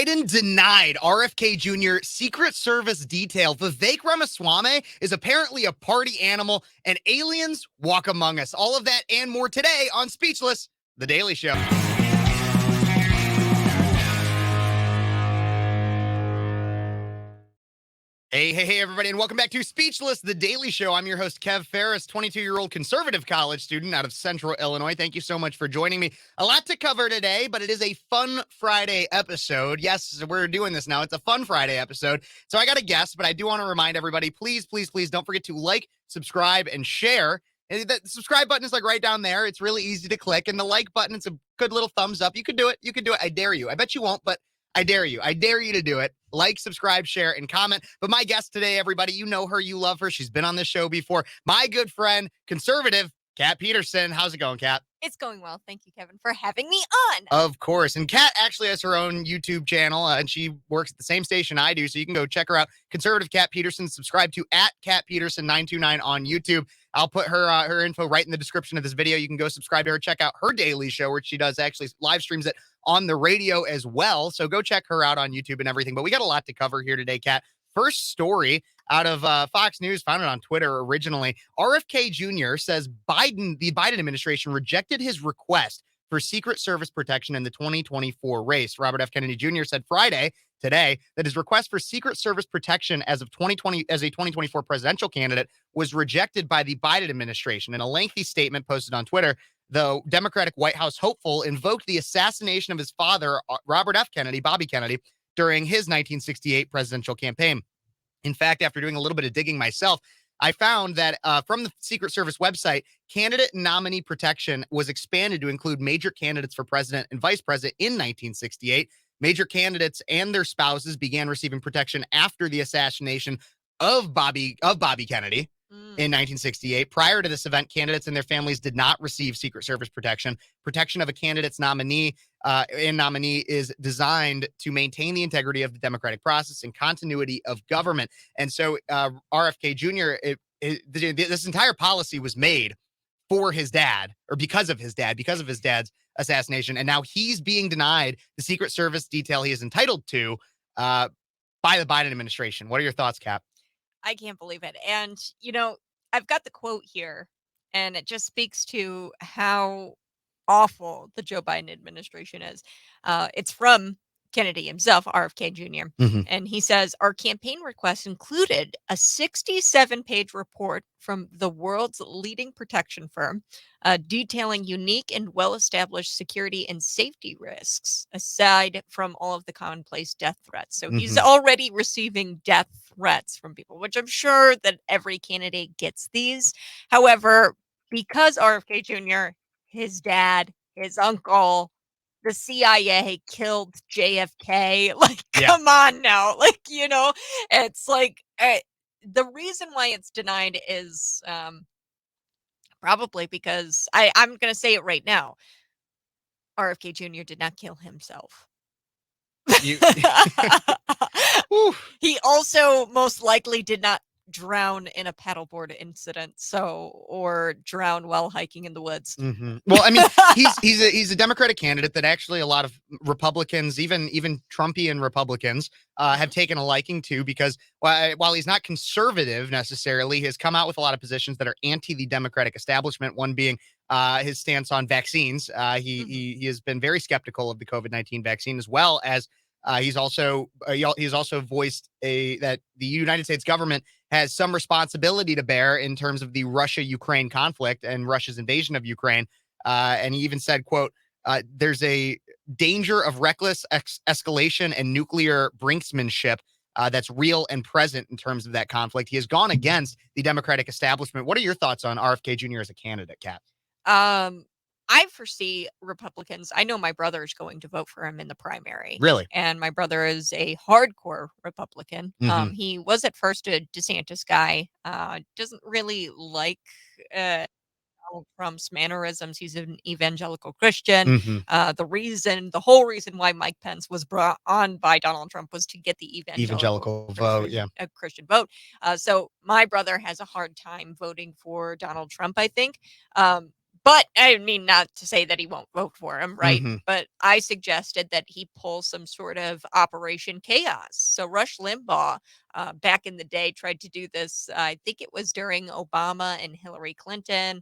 Biden denied RFK Jr. Secret Service detail. Vivek Ramaswamy is apparently a party animal, and aliens walk among us. All of that and more today on Speechless, The Daily Show. Hey, everybody, and welcome back to Speechless, The Daily Show. I'm your host, Phares, 22-year-old conservative college student out of Central Illinois. Thank you so much for joining me. A lot to cover today, but it is a fun Friday episode. Yes, we're doing this now. It's a fun Friday episode. So I got a guest, but I do want to remind everybody, please don't forget to like, subscribe, and share. And the subscribe button is like right down there. It's really easy to click. And the like button, it's a good little thumbs up. You could do it. I dare you. I bet you won't, but I dare you. I dare you to do it. Like, subscribe, share, and comment. But my guest today, everybody, you know her, you love her. She's been on this show before. My good friend, conservative, Cat Petersen. How's it going, Cat? It's going well. Thank you, Kevin, for having me on. Of course. And Cat actually has her own YouTube channel, and she works at the same station I do, so you can go check her out. Conservative Cat Petersen. Subscribe to @CatPetersen929 on YouTube. I'll put her info right in the description of this video. You can go subscribe to her. Check out her daily show, where she does actually live streams it on the radio as well. So go check her out on YouTube and everything. But we got a lot to cover here today, Cat. First story out of Fox News, founded on Twitter originally. RFK Jr. says the Biden administration rejected his request for Secret Service protection in the 2024 race. Robert F. Kennedy Jr. said today, that his request for Secret Service protection as a 2024 presidential candidate was rejected by the Biden administration. In a lengthy statement posted on Twitter, the Democratic White House hopeful invoked the assassination of his father, Robert F. Kennedy, Bobby Kennedy, during his 1968 presidential campaign. In fact, after doing a little bit of digging myself, I found that from the Secret Service website, candidate and nominee protection was expanded to include major candidates for president and vice president in 1968. Major candidates and their spouses began receiving protection after the assassination of Bobby Kennedy in 1968. Prior to this event, candidates and their families did not receive Secret Service protection. Protection of a candidate's nominee is designed to maintain the integrity of the democratic process and continuity of government. And so RFK Jr., this entire policy was made for his dad, or because of his dad's assassination. And now he's being denied the Secret Service detail he is entitled to by the Biden administration. What are your thoughts, Cap? I can't believe it. And, I've got the quote here, and it just speaks to how awful the Joe Biden administration is. It's from Kennedy himself, RFK Jr. And he says, our campaign request included a 67-page report from the world's leading protection firm detailing unique and well-established security and safety risks, aside from all of the commonplace death threats. So he's already receiving death threats from people, which I'm sure that every candidate gets these. However, because RFK Jr., his dad, his uncle, the CIA killed JFK. Come on now. It's like the reason why it's denied is probably because I'm going to say it right now. RFK Jr. did not kill himself. He also most likely did not drown in a paddleboard incident, or drown while hiking in the woods. Well, I mean, he's a Democratic candidate that actually a lot of Republicans, even Trumpian Republicans, have taken a liking to, because while he's not conservative necessarily, he has come out with a lot of positions that are anti the Democratic establishment. One being his stance on vaccines. He has been very skeptical of the COVID-19 vaccine, as well as he's also voiced that the United States government has some responsibility to bear in terms of the Russia-Ukraine conflict and Russia's invasion of Ukraine. And he even said, quote, there's a danger of reckless escalation and nuclear brinksmanship that's real and present in terms of that conflict. He has gone against the Democratic establishment. What are your thoughts on RFK Jr. as a candidate, Kat? I foresee Republicans. I know my brother is going to vote for him in the primary. Really? And my brother is a hardcore Republican. He was at first a DeSantis guy. Doesn't really like Donald Trump's mannerisms. He's an evangelical Christian. The whole reason why Mike Pence was brought on by Donald Trump was to get the evangelical vote, Christian vote. So my brother has a hard time voting for Donald Trump, I think. But I mean, not to say that he won't vote for him, right? Mhm. But I suggested that he pull some sort of Operation Chaos. So Rush Limbaugh, back in the day, tried to do this. I think it was during Obama and Hillary Clinton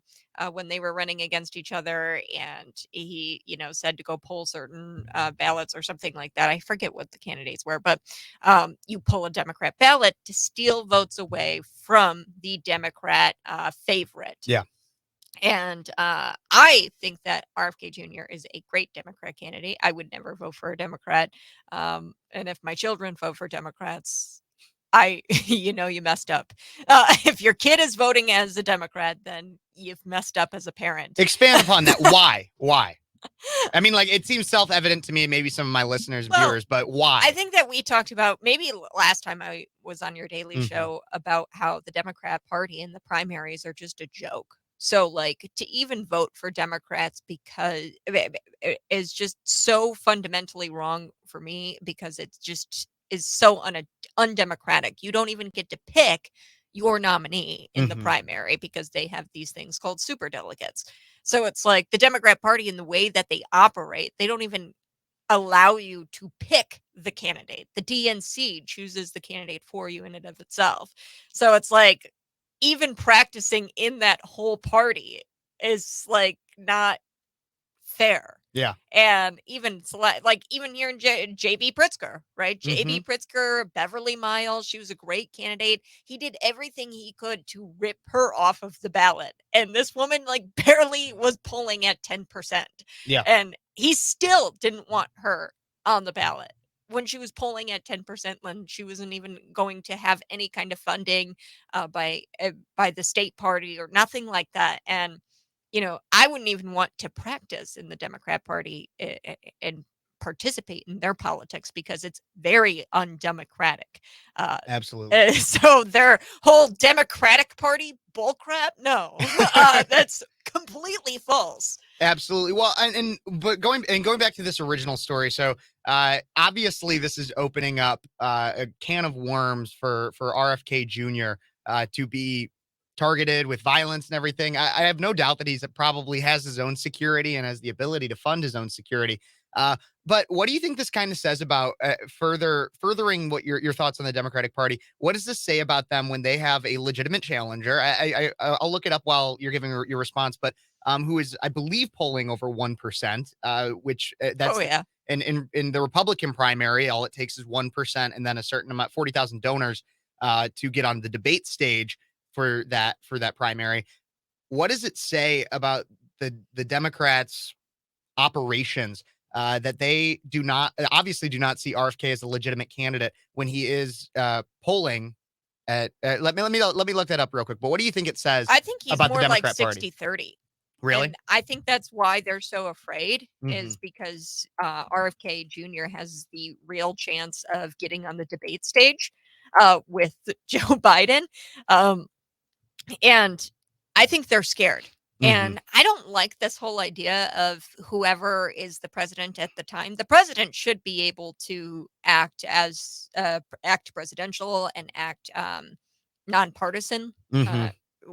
when they were running against each other, and he, said to go pull certain ballots or something like that. I forget what the candidates were, but you pull a Democrat ballot to steal votes away from the Democrat favorite. Yeah. And I think that RFK Jr. is a great Democrat candidate. I would never vote for a Democrat. And if my children vote for Democrats, you messed up. If your kid is voting as a Democrat, then you've messed up as a parent. Expand upon that. Why? Why? I mean, like, it seems self-evident to me, maybe some of my listeners, viewers, but why? I think that we talked about maybe last time I was on your daily show about how the Democrat Party and the primaries are just a joke. So, like, to even vote for Democrats because it is just so fundamentally wrong for me because it just is so undemocratic. You don't even get to pick your nominee in the primary because they have these things called superdelegates. So it's like the Democrat Party in the way that they operate, they don't even allow you to pick the candidate. The DNC chooses the candidate for you in and of itself. So it's like even practicing in that whole party is like not fair. Yeah. And even like even here in JB Pritzker, right? JB Pritzker, Beverly Miles, she was a great candidate. He did everything he could to rip her off of the ballot. And this woman like barely was polling at 10%. Yeah. And he still didn't want her on the ballot when she was polling at 10%, when she wasn't even going to have any kind of funding by the state party or nothing like that. And I wouldn't even want to practice in the Democrat Party and participate in their politics because it's very undemocratic. Absolutely. So their whole Democratic Party bullcrap, no, that's completely false. Absolutely. Well, but going back to this original story. So obviously this is opening up a can of worms for RFK Jr. To be targeted with violence and everything. I have no doubt that he's probably has his own security and has the ability to fund his own security. But what do you think this kind of says about furthering what your thoughts on the Democratic Party? What does this say about them when they have a legitimate challenger? I'll look it up while you're giving your response, but who is, I believe, polling over 1%, which that's in the Republican primary, all it takes is 1% and then a certain amount, 40,000 donors to get on the debate stage for that primary. What does it say about the Democrats' operations that they obviously do not see RFK as a legitimate candidate when he is polling at let me look that up real quick. But what do you think it says? I think he's about more the Democrat like Party? 60-30. Really? And I think that's why they're so afraid is because RFK Jr. has the real chance of getting on the debate stage with Joe Biden. And I think they're scared. And I don't like this whole idea of whoever is the president at the time. The president should be able to act presidential and act nonpartisan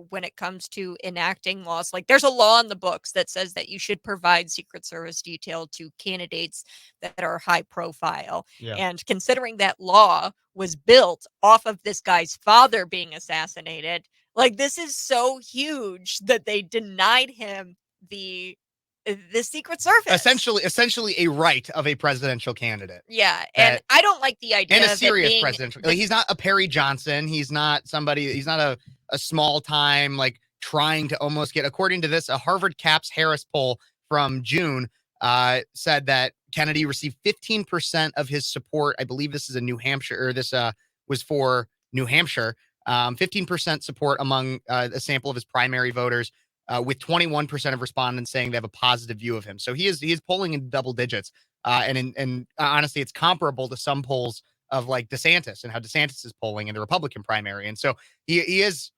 when it comes to enacting laws. Like there's a law in the books that says that you should provide Secret Service detail to candidates that are high profile. Yeah. And considering that law was built off of this guy's father being assassinated, like this is so huge that they denied him the Secret Service. Essentially a right of a presidential candidate. Yeah, and I don't like the idea and a of serious presidential. Like, he's not a Perry Johnson. He's not somebody. He's not a small time like trying to almost get. According to this, a Harvard Caps Harris poll from June said that Kennedy received 15% of his support. I believe this is a New Hampshire, or this was for New Hampshire. 15% support among a sample of his primary voters, with 21% of respondents saying they have a positive view of him. So he is polling in double digits. And honestly, it's comparable to some polls of like DeSantis and how DeSantis is polling in the Republican primary. And so he is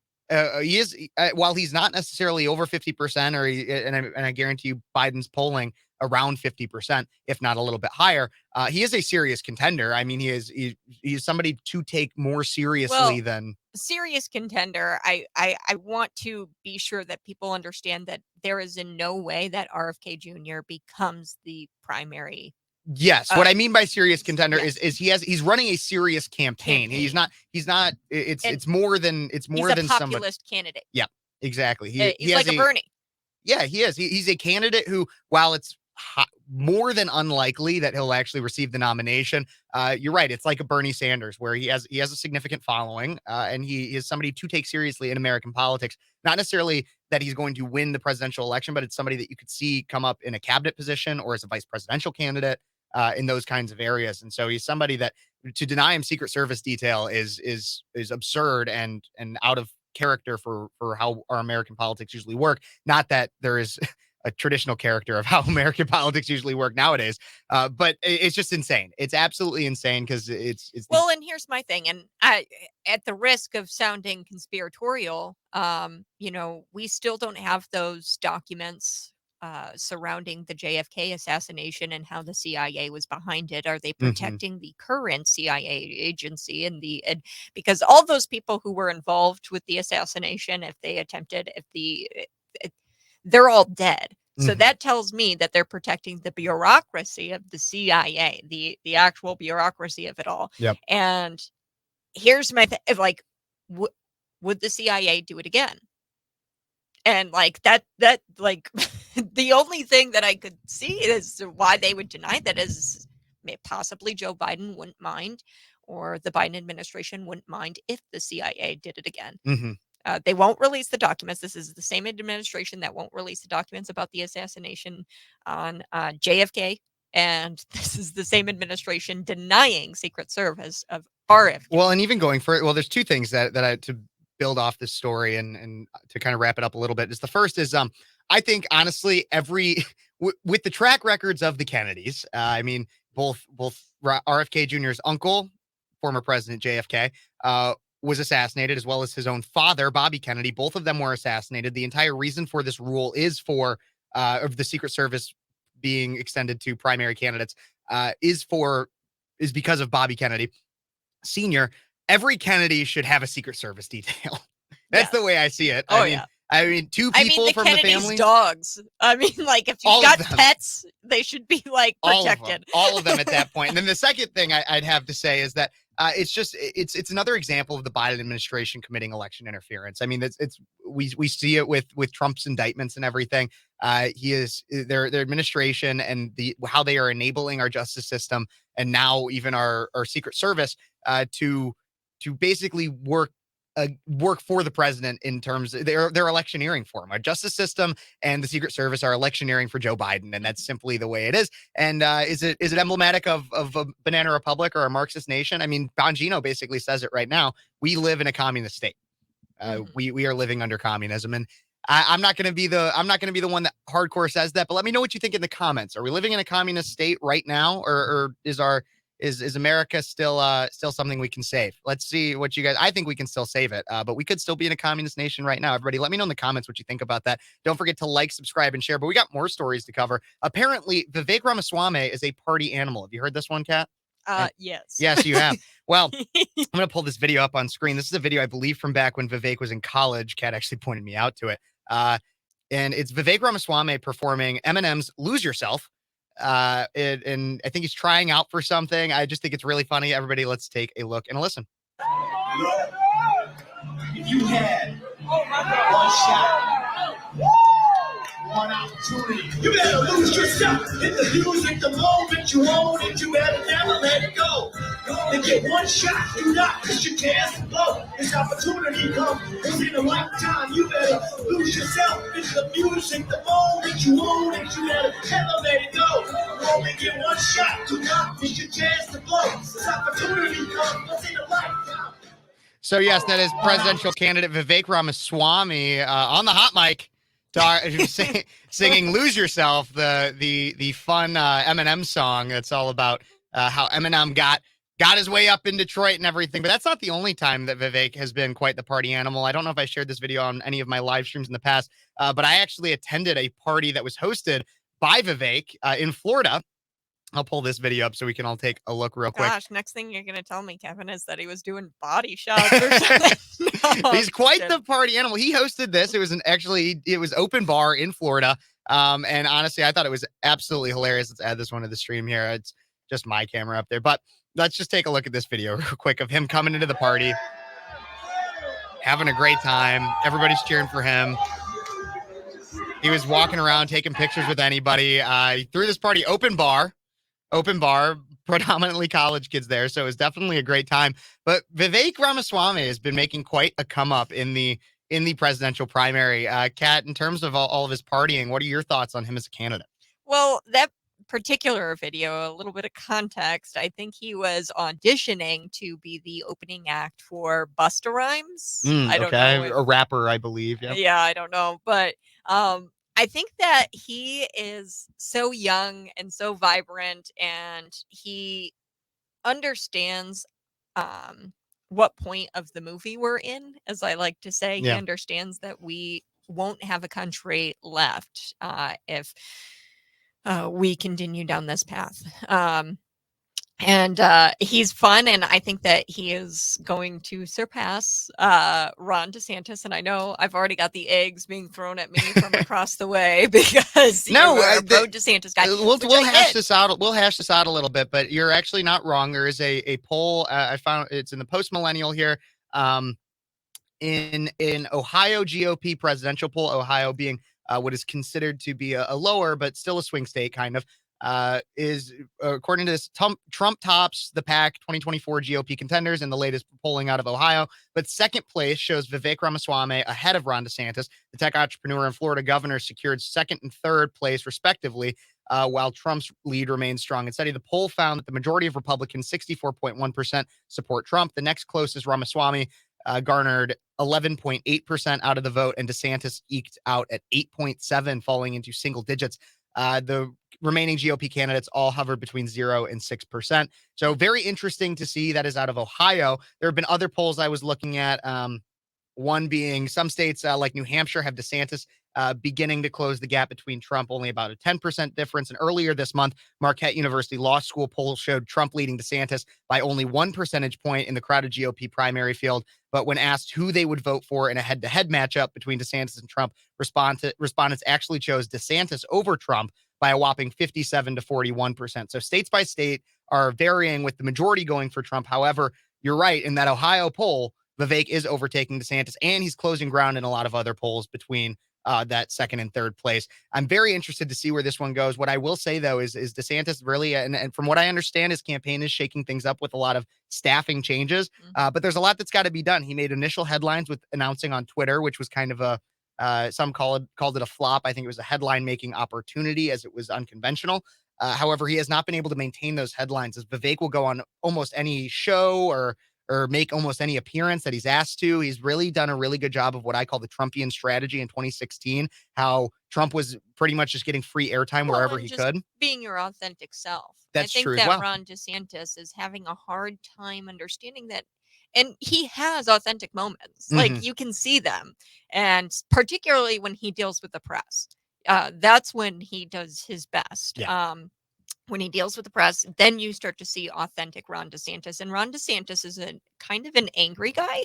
while he's not necessarily over 50%, and I guarantee you Biden's polling around 50%, if not a little bit higher. He is a serious contender. I mean, he's somebody to take more seriously than serious contender. I want to be sure that people understand that there is in no way that RFK Jr. becomes the primary. Yes, what I mean by serious contender yes. is he's running a serious campaign. He's not it's more than he's a populist somebody. candidate. Yeah, exactly. He's like a Bernie. Yeah, he is. He's a candidate who, while it's more than unlikely that he'll actually receive the nomination, you're right. It's like a Bernie Sanders, where he has a significant following, and he is somebody to take seriously in American politics. Not necessarily that he's going to win the presidential election, but it's somebody that you could see come up in a cabinet position or as a vice presidential candidate in those kinds of areas. And so he's somebody that to deny him Secret Service detail is absurd and out of character for how our American politics usually work. Not that there is a traditional character of how American politics usually work nowadays, but it's just insane. It's absolutely insane because it's well. And here's my thing, and I, at the risk of sounding conspiratorial, we still don't have those documents surrounding the JFK assassination and how the CIA was behind it. Are they protecting the current CIA agency because all those people who were involved with the assassination, they're all dead. So that tells me that they're protecting the bureaucracy of the CIA, the actual bureaucracy of it all. Yep. And here's my like, would the CIA do it again? And like that like the only thing that I could see is why they would deny that is possibly Joe Biden wouldn't mind, or the Biden administration wouldn't mind if the CIA did it again. They won't release the documents. This is the same administration that won't release the documents about the assassination on JFK. And this is the same administration denying Secret Service of RFK. Well, and even going for it, well, there's two things that I to build off this story and to kind of wrap it up a little bit. Is the first is I think honestly with the track records of the Kennedys, I mean both RFK Jr.'s uncle, former President JFK, was assassinated, as well as his own father, Bobby Kennedy. Both of them were assassinated. The entire reason for this rule is for of the Secret Service being extended to primary candidates is because of Bobby Kennedy Sr. Every Kennedy should have a Secret Service detail. That's the way I see it. I mean, two people the from Kennedy's the family. Dogs. I mean, like if you've got pets, they should be like protected. All of them at that point. And then the second thing I'd have to say is that it's another example of the Biden administration committing election interference. I mean, we see it with Trump's indictments and everything. Their administration and how they are enabling our justice system and now even our Secret Service to basically work for the president in terms of they're electioneering for him. Our justice system and the Secret Service are electioneering for Joe Biden, and that's simply the way it is. And is it emblematic of a banana republic or a Marxist nation? I mean, Bongino basically says it right now. We live in a communist state. We are living under communism, and I'm not going to be the one that hardcore says that. But let me know what you think in the comments. Are we living in a communist state right now, or is America still something we can save? Let's see what you guys. I think we can still save it, but we could still be in a communist nation right now. Everybody, let me know in the comments what you think about that. Don't forget to like, subscribe, and share. But we got more stories to cover. Apparently, Vivek Ramaswamy is a party animal. Have you heard this one, Kat? Yes. Yes, you have. Well, I'm going to pull this video up on screen. This is a video, I believe, from back when Vivek was in college. Kat actually pointed me out to it. And it's Vivek Ramaswamy performing Eminem's Lose Yourself. And I think he's trying out for something. I just think it's really funny. Everybody, let's take a look and a listen. If you had one shot, one opportunity, you better lose yourself in the music the moment you own it. You better never let it go. And get one shot, do not miss your chance to blow. This opportunity comes once in a lifetime. You better lose yourself in the music the moment you own it. You better never let it go. You only get one shot, do not miss your chance to blow. This opportunity comes once in a lifetime. So yes, that is presidential candidate Vivek Ramaswamy on the hot mic, singing "Lose Yourself," the fun Eminem song. That's all about how Eminem got his way up in Detroit and everything. But that's not the only time that Vivek has been quite the party animal. I don't know if I shared this video on any of my live streams in the past, but I actually attended a party that was hosted by Vivek in Florida. I'll pull this video up so we can all take a look real quick. Gosh, next thing you're going to tell me, Kevin, is that he was doing body shots or something. No, He's quite the party animal. He hosted this. It was open bar in Florida. And honestly, I thought it was absolutely hilarious. Let's add this one to the stream here. It's just my camera up there, but let's just take a look at this video real quick of him coming into the party, having a great time. Everybody's cheering for him. He was walking around, taking pictures with anybody. He threw this party open bar, predominantly college kids there. So it was definitely a great time. But Vivek Ramaswamy has been making quite a come up in the presidential primary. Kat, in terms of all of his partying, what are your thoughts on him as a candidate? Well, that particular video, a little bit of context, I think he was auditioning to be the opening act for Busta Rhymes. I don't know. A rapper, I believe. Yeah. Yeah, I don't know. But I think that he is so young and so vibrant, and he understands what point of the movie we're in, as I like to say. He understands that we won't have a country left if we continue down this path. And he's fun, and I think that he is going to surpass Ron DeSantis. And I know I've already got the eggs being thrown at me from across the way because no, pro DeSantis guy. We'll hash this out. We'll hash this out a little bit, but you're actually not wrong. There is a poll I found. It's in the Post Millennial here. In Ohio GOP presidential poll, Ohio being what is considered to be a lower but still a swing state, kind of. Is according to this, Trump tops the pack 2024 GOP contenders in the latest polling out of Ohio, but second place shows Vivek Ramaswamy ahead of Ron DeSantis. The tech entrepreneur and Florida governor secured second and third place respectively, while Trump's lead remains strong and steady. The poll found that the majority of Republicans, 64.1%, support Trump. The next closest, Ramaswamy, garnered 11.8% out of the vote, and DeSantis eked out at 8.7%, falling into single digits. The remaining GOP candidates all hovered between 0 and 6%. So very interesting to see that is out of Ohio. There have been other polls I was looking at. One being some states like New Hampshire have DeSantis beginning to close the gap between Trump, only about a 10% difference. And earlier this month, Marquette University Law School poll showed Trump leading DeSantis by only 1 percentage point in the crowded GOP primary field. But when asked who they would vote for in a head-to-head matchup between DeSantis and Trump, respondents actually chose DeSantis over Trump by a whopping 57 to 41%. So states by state are varying, with the majority going for Trump. However, you're right, in that Ohio poll, Vivek is overtaking DeSantis, and he's closing ground in a lot of other polls between that second and third place. I'm very interested to see where this one goes. What I will say, though, is DeSantis really, and from what I understand, his campaign is shaking things up with a lot of staffing changes. But there's a lot that's got to be done. He made initial headlines with announcing on Twitter, which was kind of a some called it a flop. I think it was a headline-making opportunity, as it was unconventional. However, he has not been able to maintain those headlines, as Vivek will go on almost any show or make almost any appearance that he's asked to. He's really done a really good job of what I call the Trumpian strategy in 2016, how Trump was pretty much just getting free airtime wherever he could. Being your authentic self. That's true I think as well. that Ron DeSantis is having a hard time understanding that. And he has authentic moments. Like, you can see them. And particularly when he deals with the press. That's when he does his best. Yeah. When he deals with the press, then you start to see authentic Ron DeSantis. And Ron DeSantis is a kind of an angry guy.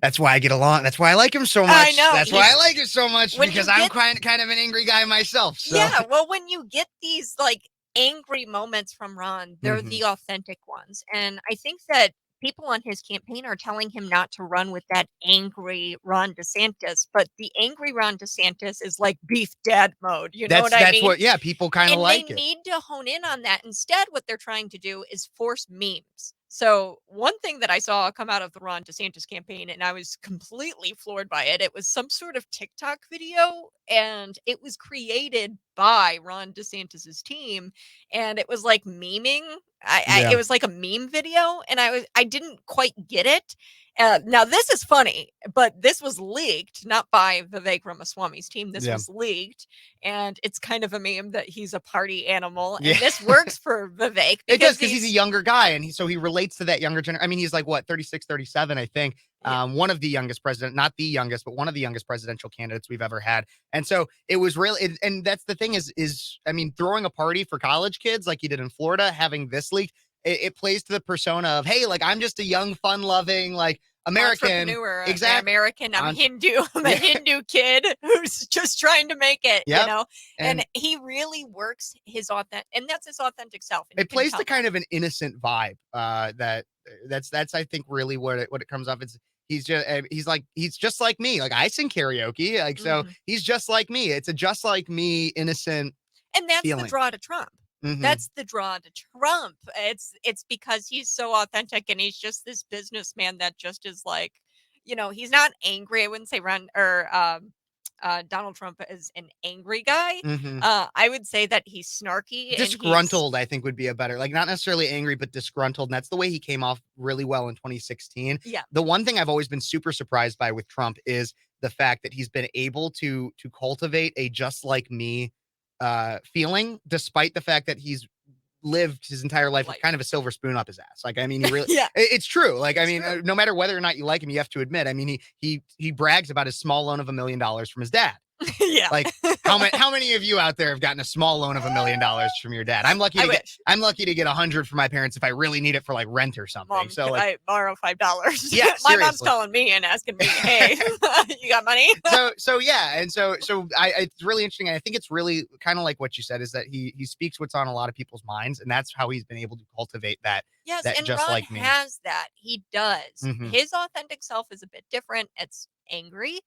That's why I get along. That's why I like him so much. I know. That's why I like him so much, because I'm kind of an angry guy myself. So. Yeah, well, when you get these like angry moments from Ron, they're the authentic ones. And I think that people on his campaign are telling him not to run with that angry Ron DeSantis, but the angry Ron DeSantis is like beef dad mode. You know what I mean? That's what, people kind of like it. They need to hone in on that. Instead, what they're trying to do is force memes. So one thing that I saw come out of the Ron DeSantis campaign, and I was completely floored by it, it was some sort of TikTok video, and it was created by Ron DeSantis's team, and it was like memeing. It was like a meme video, and I didn't quite get it. Now this is funny, but this was leaked, not by Vivek Ramaswamy's team. This was leaked, and it's kind of a meme that he's a party animal, and this works for Vivek. It does, because he's a younger guy, and so he relates to that younger generation. I mean, he's like, what, 36, 37, I think. one of the youngest president, not the youngest, but one of the youngest presidential candidates we've ever had. And so it was really, and that's the thing is, I mean, throwing a party for college kids like he did in Florida, having this leaked, it plays to the persona of, hey, like, I'm just a young, fun-loving, like, American. Entrepreneur, Exactly. American. I'm Hindu. I'm a Hindu kid who's just trying to make it, you know? And he really works his authentic, and that's his authentic self. It plays to kind of an innocent vibe. That's I think really what it comes off. It's he's just like me. Like, I sing karaoke. Like, so he's just like me. It's a just like me, innocent. And that's feeling. The draw to Trump. That's the draw to Trump. It's because he's so authentic, and he's just this businessman that just is like, you know, he's not angry. I wouldn't say Donald Trump is an angry guy. I would say that he's snarky. Disgruntled, I think, would be a better, like, not necessarily angry, but disgruntled. And that's the way he came off really well in 2016. Yeah. The one thing I've always been super surprised by with Trump is the fact that he's been able to cultivate a just like me feeling, despite the fact that he's lived his entire life with kind of a silver spoon up his ass. Like, I mean, he really, it's true. Like, I mean, no matter whether or not you like him, you have to admit, I mean, he brags about his small loan of $1 million from his dad. Yeah. Like, how many of you out there have gotten a small loan of $1 million from your dad? I'm lucky to get 100 from my parents if I really need it for like rent or something. Mom, so can like, I borrow $5? Yeah, my mom's calling me and asking me, "Hey, you got money?" so yeah, and so it's really interesting. And I think it's really kind of like what you said, is that he speaks what's on a lot of people's minds, and that's how he's been able to cultivate that. Yes, that and just Ron like me has that. He does. His authentic self is a bit different. It's angry.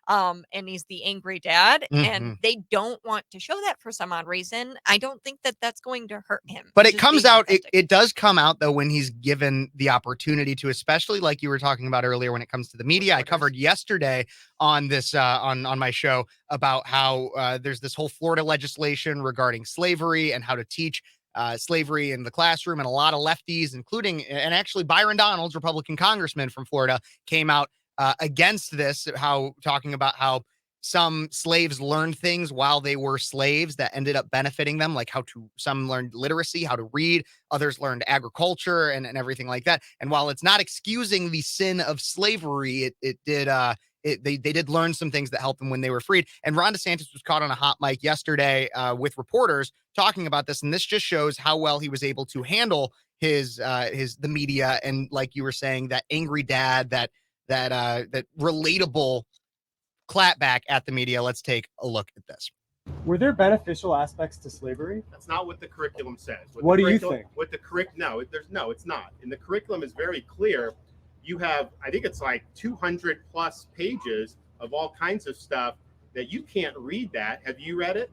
And he's the angry dad, and they don't want to show that for some odd reason. I don't think that that's going to hurt him. But it comes out, it does come out though, when he's given the opportunity to, especially like you were talking about earlier, when it comes to the media. I covered yesterday on this, on my show, about how there's this whole Florida legislation regarding slavery and how to teach slavery in the classroom. And a lot of lefties, including, and actually Byron Donalds, Republican congressman from Florida, came out against this, talking about how some slaves learned things while they were slaves that ended up benefiting them, like some learned literacy, how to read, others learned agriculture and everything like that. And while it's not excusing the sin of slavery, they did learn some things that helped them when they were freed. And Ron DeSantis was caught on a hot mic yesterday with reporters talking about this, and this just shows how well he was able to handle the media, and like you were saying, that angry dad, that relatable clapback at the media. Let's take a look at this. Were there beneficial aspects to slavery? That's not what the curriculum says. What do you think? What the it's not. And the curriculum is very clear. You have, I think it's like 200 plus pages of all kinds of stuff that you can't read that. Have you read it?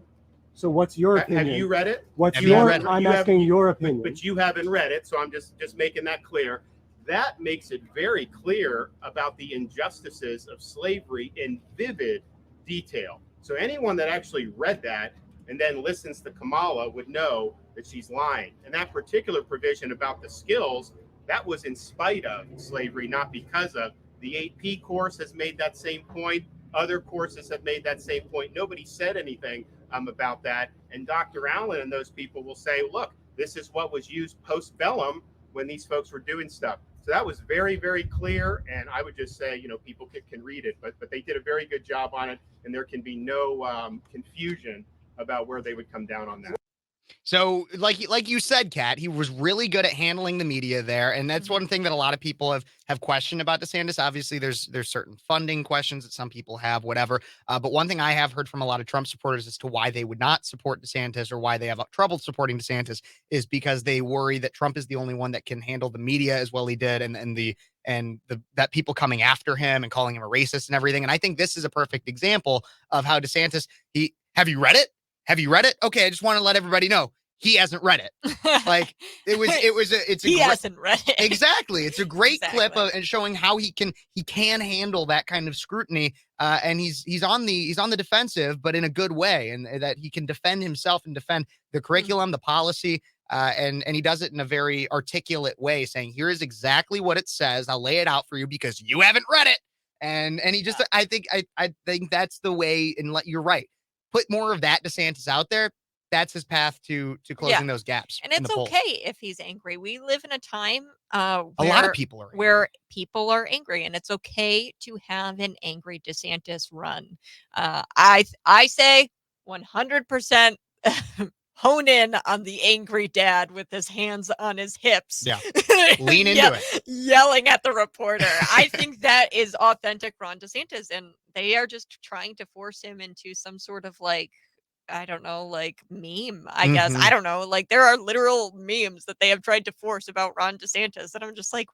So what's your opinion? Have you read it? I'm asking your opinion. But you haven't read it, so I'm just making that clear. That makes it very clear about the injustices of slavery in vivid detail. So anyone that actually read that and then listens to Kamala would know that she's lying. And that particular provision about the skills, that was in spite of slavery, not because of. The AP course has made that same point. Other courses have made that same point. Nobody said anything about that. And Dr. Allen and those people will say, look, this is what was used post-bellum when these folks were doing stuff. So that was very, very clear. And I would just say, people can read it, but they did a very good job on it. And there can be no confusion about where they would come down on that. So like you said, Kat, he was really good at handling the media there. And that's one thing that a lot of people have questioned about DeSantis. Obviously, there's certain funding questions that some people have, whatever. But one thing I have heard from a lot of Trump supporters as to why they would not support DeSantis, or why they have trouble supporting DeSantis, is because they worry that Trump is the only one that can handle the media as well he did, and that people coming after him and calling him a racist and everything. And I think this is a perfect example of how DeSantis, have you read it? Have you read it? Okay, I just want to let everybody know he hasn't read it. Like he hasn't read it. Exactly. It's a great clip and showing how he can handle that kind of scrutiny. And he's on the defensive, but in a good way, and that he can defend himself and defend the curriculum, the policy. And he does it in a very articulate way, saying, here is exactly what it says. I'll lay it out for you because you haven't read it. And he just, I think that's the way, and you're right. Put more of that DeSantis out there. that's his path to closing those gaps. And in it's the polls. okay if he's angry. We live in a time A lot of people are angry. where people are angry, and it's okay to have an angry DeSantis run. I say 100% hone in on the angry dad with his hands on his hips. Yeah. Lean into it. Yelling at the reporter. I think that is authentic Ron DeSantis, and they are just trying to force him into some sort of like, I don't know, like meme, I guess. I don't know. Like there are literal memes that they have tried to force about Ron DeSantis. And I'm just like,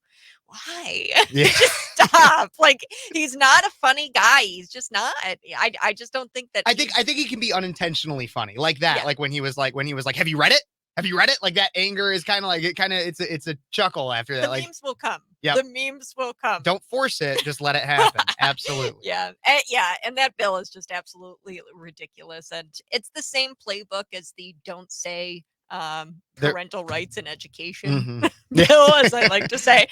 why? Yeah. Just stop. Like he's not a funny guy. He's just not. I just don't think that I think he can be unintentionally funny like that. Yeah. Like when he was like, have you read it? Have you read it? Like that anger is kind of like it's a chuckle after that. the Like memes will come. Yep. The memes will come. don't force it, just let it happen. Absolutely. Yeah. And that bill is just absolutely ridiculous. And it's the same playbook as the don't say parental rights in education bill, as I like to say.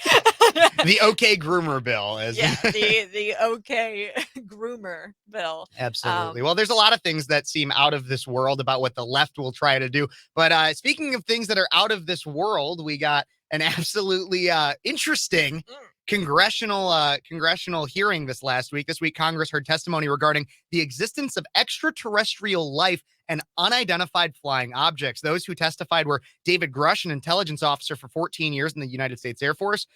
The okay groomer bill is the okay groomer bill. Absolutely. Well, there's a lot of things that seem out of this world about what the left will try to do. But speaking of things that are out of this world, we got an absolutely interesting congressional hearing this last week. This week, Congress heard testimony regarding the existence of extraterrestrial life and unidentified flying objects. Those who testified were David Grush, an intelligence officer for 14 years in the United States Air Force.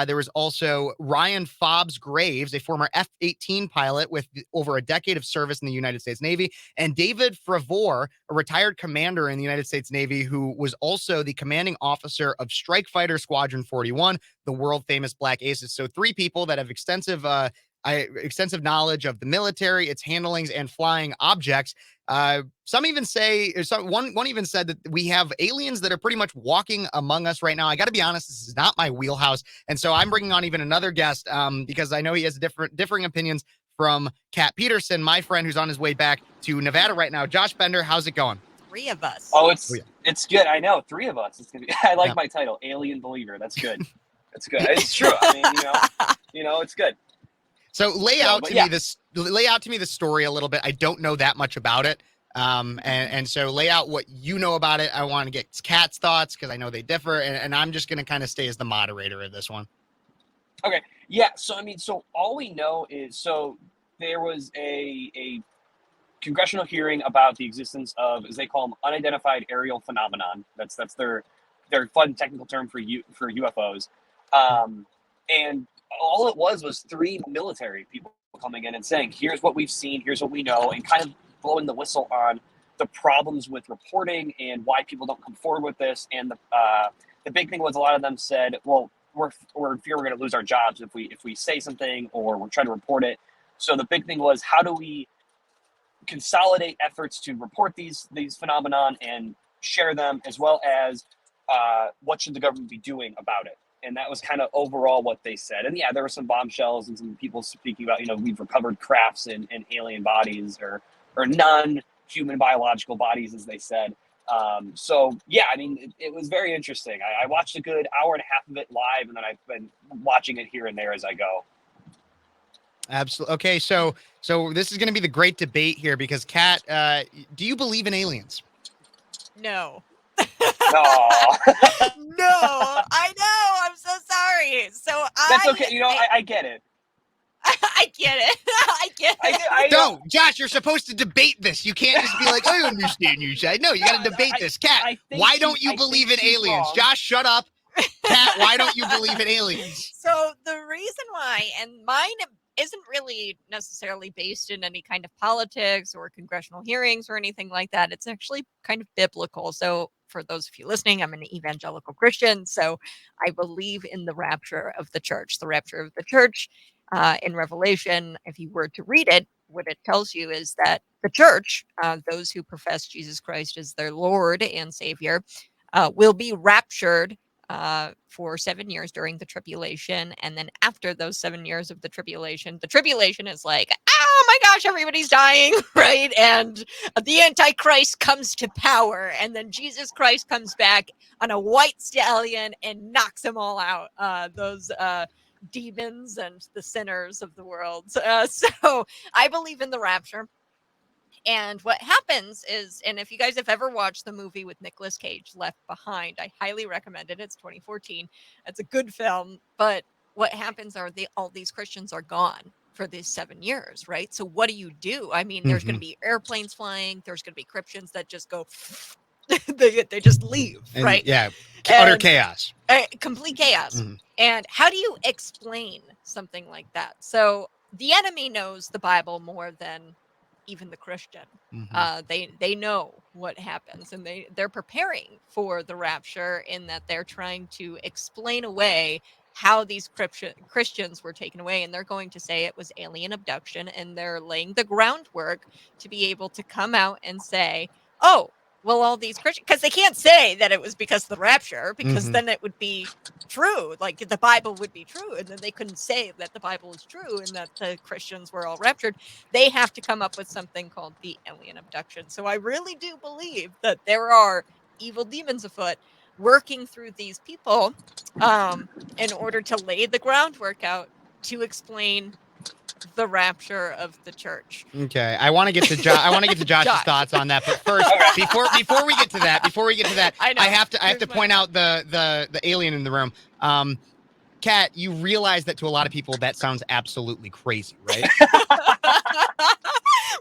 There was also Ryan Fobbs Graves, a former F-18 pilot with over a decade of service in the United States Navy, and David Fravor, a retired commander in the United States Navy who was also the commanding officer of Strike Fighter Squadron 41, the world famous Black Aces. So 3 people that have extensive knowledge of the military, its handlings, and flying objects. Some even say, one even said that we have aliens that are pretty much walking among us right now. I got to be honest, this is not my wheelhouse. And so I'm bringing on even another guest because I know he has differing opinions from Cat Petersen, my friend who's on his way back to Nevada right now. Josh Bender, how's it going? 3 of us. Oh, it's good. I know. 3 of us. It's gonna be, I like my title, Alien Believer. That's good. That's good. It's true. I mean, it's good. So lay out to me the story a little bit. I don't know that much about it. And so lay out what you know about it. I want to get Cat's thoughts because I know they differ, and I'm just going to kind of stay as the moderator of this one. Okay. Yeah. So all we know is, there was a congressional hearing about the existence of, as they call them, unidentified aerial phenomenon. That's their fun technical term for UFOs. And all it was 3 military people coming in and saying, here's what we've seen, here's what we know, and kind of blowing the whistle on the problems with reporting and why people don't come forward with this. And the big thing was, a lot of them said, well, we're in fear we're going to lose our jobs if we say something or we're trying to report it. So the big thing was, how do we consolidate efforts to report these phenomenon and share them, as well as what should the government be doing about it? And that was kind of overall what they said. And yeah, there were some bombshells and some people speaking about, we've recovered crafts and alien bodies or non-human biological bodies, as they said. So yeah, I mean, it was very interesting. I watched a good hour and a half of it live, and then I've been watching it here and there as I go. Absolutely. Okay, so this is going to be the great debate here because Kat, do you believe in aliens? No. No. No, I know. I'm so sorry. So That's okay. I get it. I get it. I get it. I No, Josh, you're supposed to debate this. You can't just be like, I understand you side. No, you got to debate this. Kat, why don't you believe in aliens? Wrong. Josh, shut up. Kat, why don't you believe in aliens? So the reason why, and mine isn't really necessarily based in any kind of politics or congressional hearings or anything like that. It's actually kind of biblical. So for those of you listening, I'm an evangelical Christian. So I believe in the rapture of the church. The rapture of the church in Revelation, if you were to read it, what it tells you is that the church, those who profess Jesus Christ as their Lord and Savior, will be raptured for 7 years during the tribulation. And then after those 7 years of the tribulation is like, oh my gosh, everybody's dying, right? And the Antichrist comes to power. And then Jesus Christ comes back on a white stallion and knocks them all out. Those demons and the sinners of the world. So I believe in the rapture. And what happens is, and if you guys have ever watched the movie with Nicolas Cage, Left Behind, I highly recommend it. It's 2014. It's a good film. But what happens are all these Christians are gone for these 7 years, right? So what do? I mean, there's going to be airplanes flying. There's going to be Christians that just go, they just leave, And, right? Yeah, utter chaos. Complete chaos. And how do you explain something like that? So the enemy knows the Bible more than even the Christian. They know what happens, and they're preparing for the rapture in that they're trying to explain away how these Christians were taken away, and they're going to say it was alien abduction, and they're laying the groundwork to be able to come out and say, oh, well, all these Christians, because they can't say that it was because of the rapture, because then it would be true, like the Bible would be true, and then they couldn't say that the Bible is true and that the Christians were all raptured. They have to come up with something called the alien abduction. So I really do believe that there are evil demons afoot working through these people in order to lay the groundwork out to explain the rapture of the church. Okay, I want to get to Josh's thoughts on that, but first, before we get to that, I have to point out the alien in the room. Kat, you realize that to a lot of people that sounds absolutely crazy, right?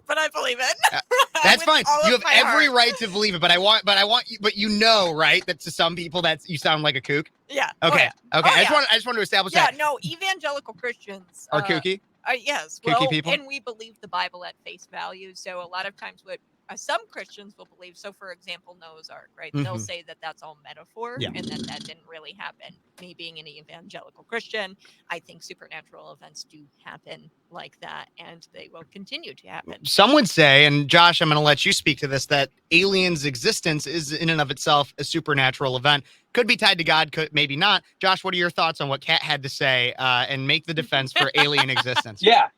But I believe it. That's fine. You have every heart. right to believe it, but I want you, but you know, right, that to some people you sound like a kook. Yeah. Okay. Oh, Okay. yeah. I just want to establish that. Yeah. No, evangelical Christians Are kooky. Yes. Kooky Well, people? and we believe the Bible at face value. So a lot of times what some Christians will believe, so for example, Noah's Ark, right? They'll say that that's all metaphor and that didn't really happen. Me being an evangelical Christian, I think supernatural events do happen like that, and they will continue to happen. Some would say, and Josh, I'm going to let you speak to this, that aliens' existence is in and of itself a supernatural event. Could be tied to God, could maybe not. Josh, what are your thoughts on what Kat had to say and make the defense for alien existence? Yeah,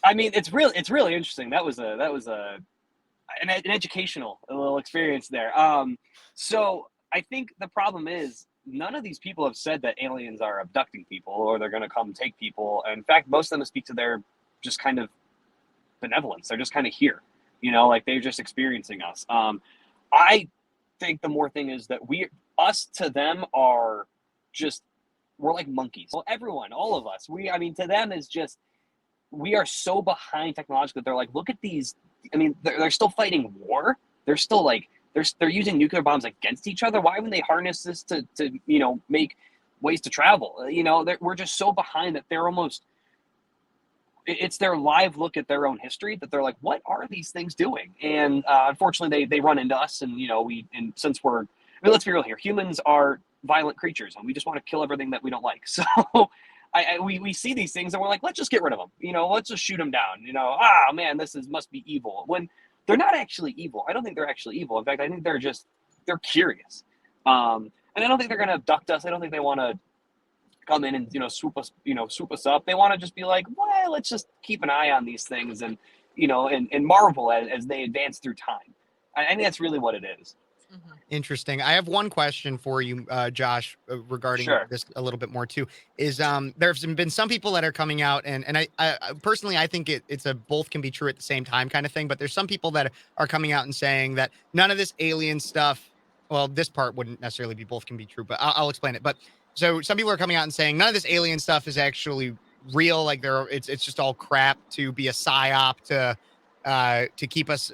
I mean, it's really interesting. That was an educational little experience there. So I think the problem is none of these people have said that aliens are abducting people or they're going to come take people. In fact, most of them speak to their just kind of benevolence. They're just kind of here, like they're just experiencing us. I think the more thing is that us to them are just, we're like monkeys. Well, everyone, all of us, to them is just, we are so behind technologically that they're like, look at these. I mean, they're still fighting war. They're still like, they're using nuclear bombs against each other. Why wouldn't they harness this to make ways to travel? We're just so behind that they're almost, it's their live look at their own history that they're like, what are these things doing? And unfortunately, they run into us, and since let's be real here, humans are violent creatures, and we just want to kill everything that we don't like. So we see these things, and we're like, let's just get rid of them. Let's just shoot them down. Man, must be evil. When they're not actually evil. I don't think they're actually evil. In fact, I think they're curious. And I don't think they're going to abduct us. I don't think they want to come in and swoop us up. They want to just be like, well, let's just keep an eye on these things and and marvel as they advance through time. I think that's really what it is. Interesting. I have one question for you, Josh, regarding this a little bit more too. Is there's been some people that are coming out, and I personally I think it's a both can be true at the same time kind of thing. But there's some people that are coming out and saying that none of this alien stuff. Well, this part wouldn't necessarily be both can be true, but I'll explain it. But so some people are coming out and saying none of this alien stuff is actually real. Like it's just all crap to be a psyop to keep us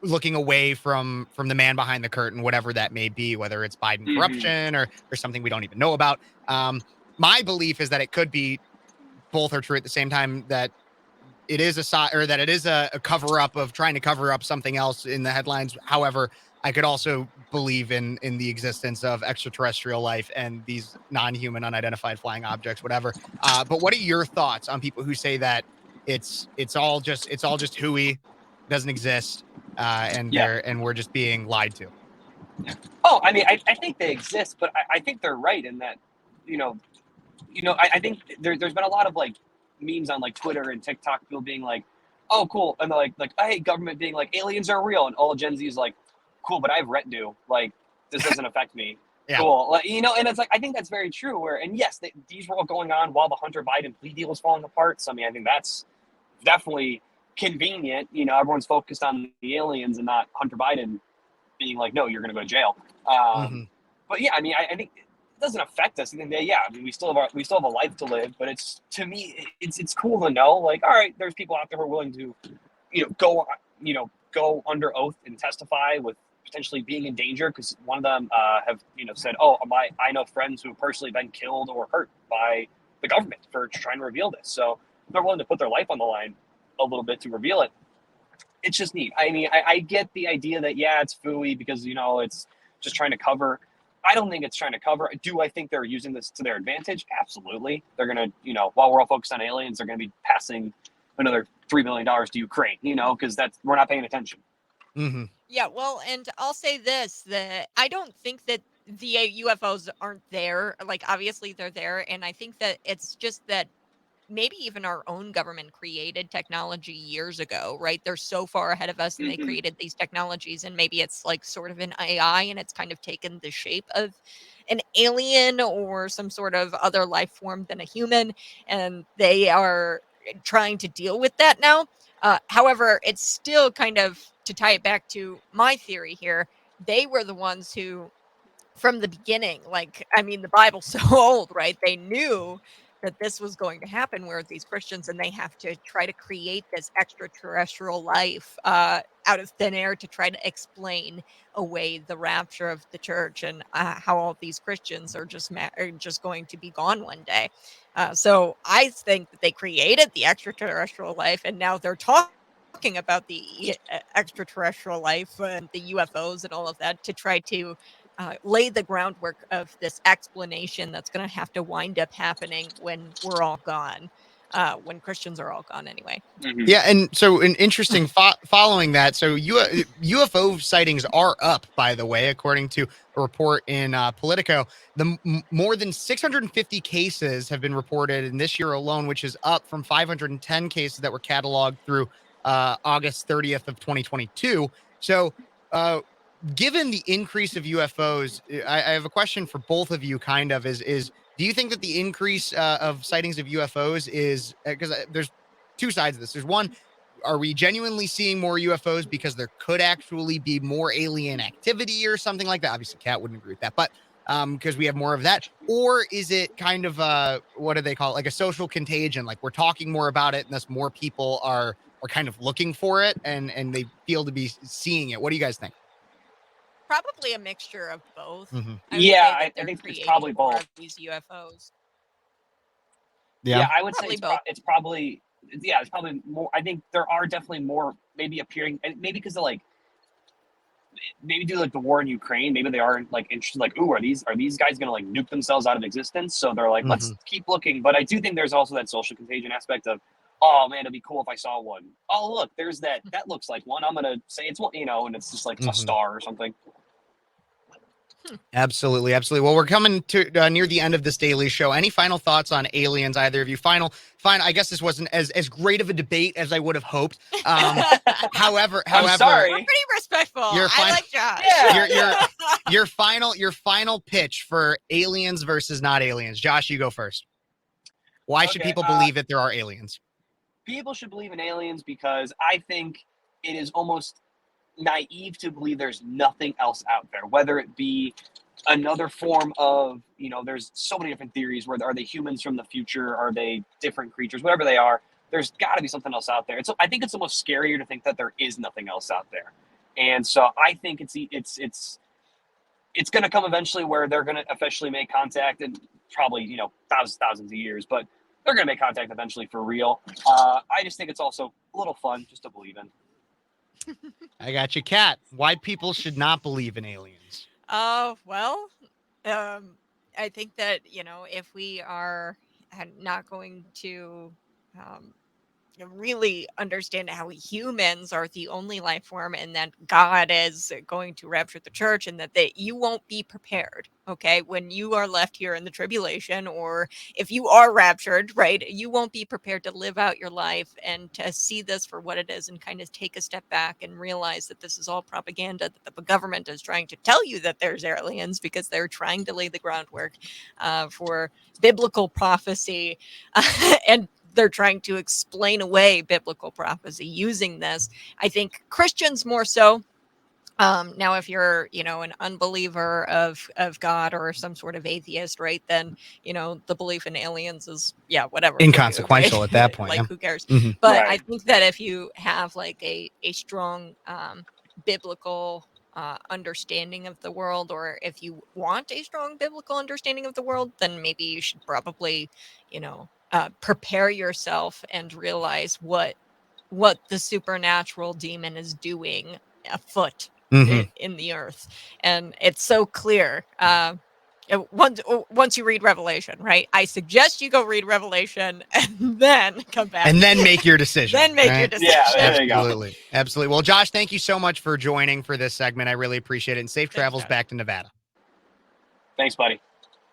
looking away from the man behind the curtain, whatever that may be, whether it's Biden corruption or something we don't even know about. My belief is that it could be both are true at the same time, that it is a cover up of trying to cover up something else in the headlines. However, I could also believe in the existence of extraterrestrial life and these non-human unidentified flying objects, whatever. But what are your thoughts on people who say that it's all just hooey, doesn't exist, and we're just being lied to? Oh, I mean, I think they exist, but I think they're right in that, I think there's been a lot of like memes on like Twitter and TikTok, people being like, oh, cool. And they're like, I hate government being like, aliens are real. And all Gen Z is like, cool, but I have rent due. Like, this doesn't affect me. Yeah. Cool. Like, and it's like, I think that's very true and yes, these were all going on while the Hunter Biden plea deal was falling apart. So, I mean, I think that's definitely convenient. You know, everyone's focused on the aliens and not Hunter Biden being like, no, you're going to go to jail. But yeah, I mean, I think it doesn't affect us. I think that, yeah, I mean, we still have a life to live. But it's, to me, it's cool to know, like, all right, there's people out there who are willing to, go under oath and testify with potentially being in danger, because one of them have said, oh, I know friends who have personally been killed or hurt by the government for trying to reveal this. So they're willing to put their life on the line a little bit to reveal it. It's just neat. I mean, I get the idea that, yeah, it's phooey because, it's just trying to cover. I don't think it's trying to cover. Do I think they're using this to their advantage? Absolutely. They're going to, while we're all focused on aliens, they're going to be passing another $3 billion to Ukraine, because we're not paying attention. Yeah, well, and I'll say this, that I don't think that the UFOs aren't there. Like, obviously they're there. And I think that it's just that maybe even our own government created technology years ago, right? They're so far ahead of us and they created these technologies, and maybe it's like sort of an AI and it's kind of taken the shape of an alien or some sort of other life form than a human, and they are trying to deal with that now. However, it's still kind of, to tie it back to my theory here, they were the ones who, from the beginning, like, I mean, the Bible's so old, right? They knew that this was going to happen, where these Christians, and they have to try to create this extraterrestrial life out of thin air to try to explain away the rapture of the church, and how all these Christians are just going to be gone one day. So I think that they created the extraterrestrial life, and now they're talking about the extraterrestrial life and the UFOs and all of that to try to lay the groundwork of this explanation that's going to have to wind up happening when we're all gone, when Christians are all gone anyway. Yeah, and so an interesting following that, so UFO sightings are up, by the way, according to a report in Politico. More than 650 cases have been reported in this year alone, which is up from 510 cases that were cataloged through August 30th of 2022. So given the increase of UFOs, I have a question for both of you, kind of, is do you think that the increase of sightings of UFOs is, because there's two sides of this. There's one, are we genuinely seeing more UFOs because there could actually be more alien activity or something like that? Obviously, Kat wouldn't agree with that, but because we have more of that. Or is it kind of what do they call it? Like a social contagion? Like we're talking more about it, and thus more people are kind of looking for it, and they feel to be seeing it. What do you guys think? Probably a mixture of both. Yeah, I think it's probably both of these UFOs. Yeah, I would probably say it's probably more. I think there are definitely more maybe appearing, and maybe because of maybe due to the war in Ukraine, maybe they are interested, ooh, are these guys gonna nuke themselves out of existence? So they're let's keep looking. But I do think there's also that social contagion aspect of, oh man, it'd be cool if I saw one. Oh look, there's that looks like one. I'm gonna say it's one, and it's just a star or something. Absolutely. Well, we're coming to near the end of this daily show. Any final thoughts on aliens, either of you? Final. I guess this wasn't as great of a debate as I would have hoped. However, I'm sorry. We're pretty respectful. I like Josh. Yeah. Your final pitch for aliens versus not aliens. Josh, you go first. Why should people believe that there are aliens? People should believe in aliens because I think it is almost naive to believe there's nothing else out there, whether it be another form of, there's so many different theories. Are they humans from the future? Are they different creatures? Whatever they are, there's got to be something else out there. I think it's almost scarier to think that there is nothing else out there. And so I think it's going to come eventually where they're going to officially make contact, and probably, thousands of years, but they're going to make contact eventually for real. I just think it's also a little fun just to believe in. I got you, Kat. Why people should not believe in aliens? Well, I think that, if we are not going to really understand how humans are the only life form, and that God is going to rapture the church, and that you won't be prepared, okay, when you are left here in the tribulation, or if you are raptured, right, you won't be prepared to live out your life and to see this for what it is, and kind of take a step back and realize that this is all propaganda, that the government is trying to tell you that there's aliens because they're trying to lay the groundwork for biblical prophecy and they're trying to explain away biblical prophecy using this. I think Christians more so. Now, if you're, an unbeliever of God or some sort of atheist, right, then, the belief in aliens is, whatever. for you, Inconsequential right? at that point. Like, Yeah. who cares? Mhm. But I Right. think that if you have like a strong biblical understanding of the world, or if you want a strong biblical understanding of the world, then maybe you should probably, prepare yourself and realize what the supernatural demon is doing afoot Mhm. in the earth. And it's so clear. Once you read Revelation, right? I suggest you go read Revelation and then come back. And then make your decision. Then make your right? decision. Yeah, there you go. Absolutely. Absolutely. Well, Josh, thank you so much for joining for this segment. I really appreciate it. And safe Thanks, travels Josh. back to Nevada. Thanks, buddy.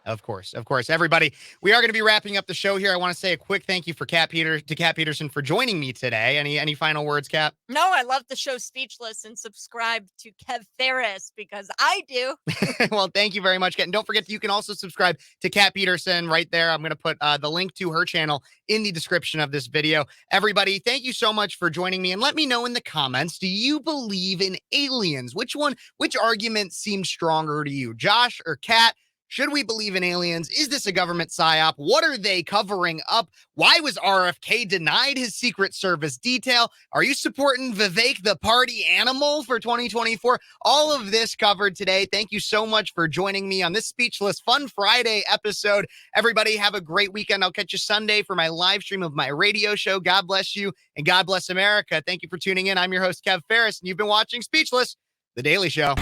Of course. Everybody, we are going to be wrapping up the show here. I want to say a quick thank you to Cat Petersen for joining me today. Any final words, Cat? No, I love the show Speechless, and subscribe to Phares because I do. Well, thank you very much, Cat. And don't forget, you can also subscribe to Cat Petersen right there. I'm going to put the link to her channel in the description of this video. Everybody, thank you so much for joining me. And let me know in the comments, do you believe in aliens? Which argument seems stronger to you, Josh or Cat? Should we believe in aliens? Is this a government psyop? What are they covering up? Why was RFK denied his Secret Service detail? Are you supporting Vivek the party animal for 2024? All of this covered today. Thank you so much for joining me on this Speechless Fun Friday episode. Everybody have a great weekend. I'll catch you Sunday for my live stream of my radio show. God bless you and God bless America. Thank you for tuning in. I'm your host, Kev Ferris, and you've been watching Speechless, The Daily Show.